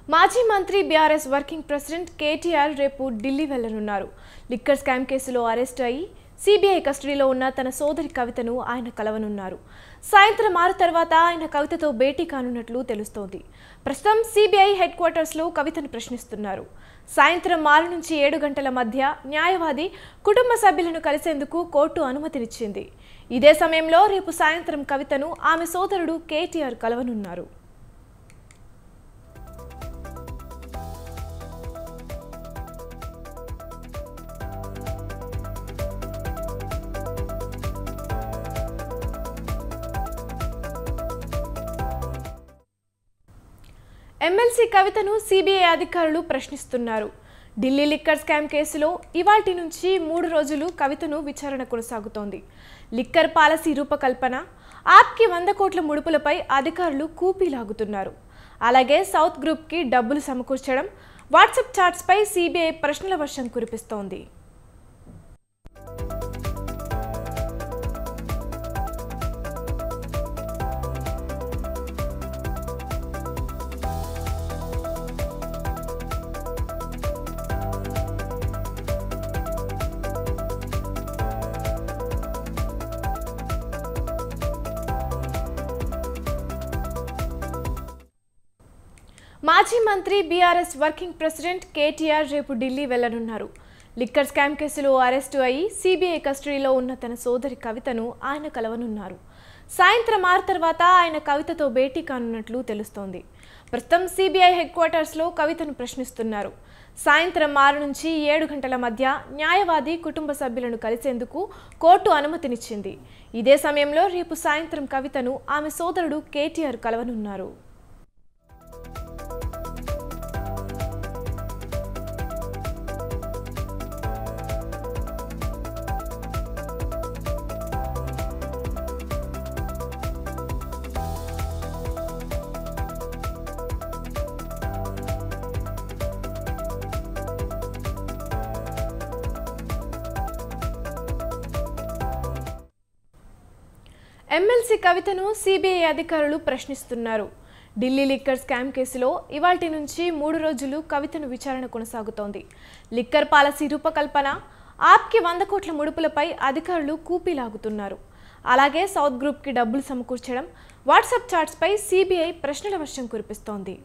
మాజీ మంత్రి BRS working president KTR రేపు ఢిల్లీ వెళ్లనున్నారు. లిక్కర్ స్కామ్ కేసులో అరెస్ట్ అయ్యి సిబిఐ కస్టడీలో ఉన్న తన సోదరి కవితను ఆయన కలవనున్నారు. సాయంత్రం 6 తర్వాత ఆయన కవితతో భేటీ కానున్నట్లు తెలుస్తోంది. ప్రస్తుతం సిబిఐ హెడ్ క్వార్టర్స్లో కవితను ప్రశ్నిస్తున్నారు. సాయంత్రం 6 నుంచి 7 గంటల మధ్య న్యాయవాది కుటుంబ సభ్యులను కలిసేందుకు కోర్టు అనుమతినిచ్చింది. ఇదే సమయంలో రేపు సాయంత్రం కవితను ఆమె సోదరుడు కేటీఆర్ కలవనున్నారు. ఎమ్మెల్సీ కవితను సిబిఐ అధికారులు ప్రశ్నిస్తున్నారు. ఢిల్లీ లిక్కర్ స్కామ్ కేసులో ఇవాల్టి నుంచి 3 రోజులు కవితను విచారణ కొనసాగుతోంది. లిక్కర్ పాలసీ రూపకల్పన, ఆప్కి 100 కోట్ల ముడుపులపై అధికారులు కూపీలాగుతున్నారు. అలాగే సౌత్ గ్రూప్కి డబ్బులు సమకూర్చడం, వాట్సాప్ చాట్స్పై సిబిఐ ప్రశ్నల వర్షం కురిపిస్తోంది. మాజీ మంత్రి బీఆర్ఎస్ వర్కింగ్ ప్రెసిడెంట్ కేటీఆర్ రేపు ఢిల్లీ వెళ్లనున్నారు. లిక్కర్ స్కామ్ కేసులో అరెస్టు అయ్యి సిబిఐ కస్టడీలో ఉన్న తన సోదరి కవితను ఆయన కలవనున్నారు. సాయంత్రం 6 తర్వాత ఆయన కవితతో భేటీ కానున్నట్లు తెలుస్తోంది. ప్రస్తుతం సిబిఐ హెడ్ క్వార్టర్స్లో కవితను ప్రశ్నిస్తున్నారు. సాయంత్రం 6 నుంచి 7 గంటల మధ్య న్యాయవాది కుటుంబ సభ్యులను కలిసేందుకు కోర్టు అనుమతినిచ్చింది. ఇదే సమయంలో రేపు సాయంత్రం కవితను ఆమె సోదరుడు కేటీఆర్ కలవనున్నారు. ఎమ్మెల్సీ కవితను సిబిఐ అధికారులు ప్రశ్నిస్తున్నారు. ఢిల్లీ లిక్కర్ స్కామ్ కేసులో ఇవాల్టి నుంచి 3 రోజులు కవితను విచారణ కొనసాగుతోంది. లిక్కర్ పాలసీ రూపకల్పన, ఆప్కి 100 కోట్ల ముడుపులపై అధికారులు కూపీలాగుతున్నారు. అలాగే సౌత్ గ్రూప్కి డబ్బులు సమకూర్చడం, వాట్సాప్ చాట్స్పై సిబిఐ ప్రశ్నల వర్షం కురిపిస్తోంది.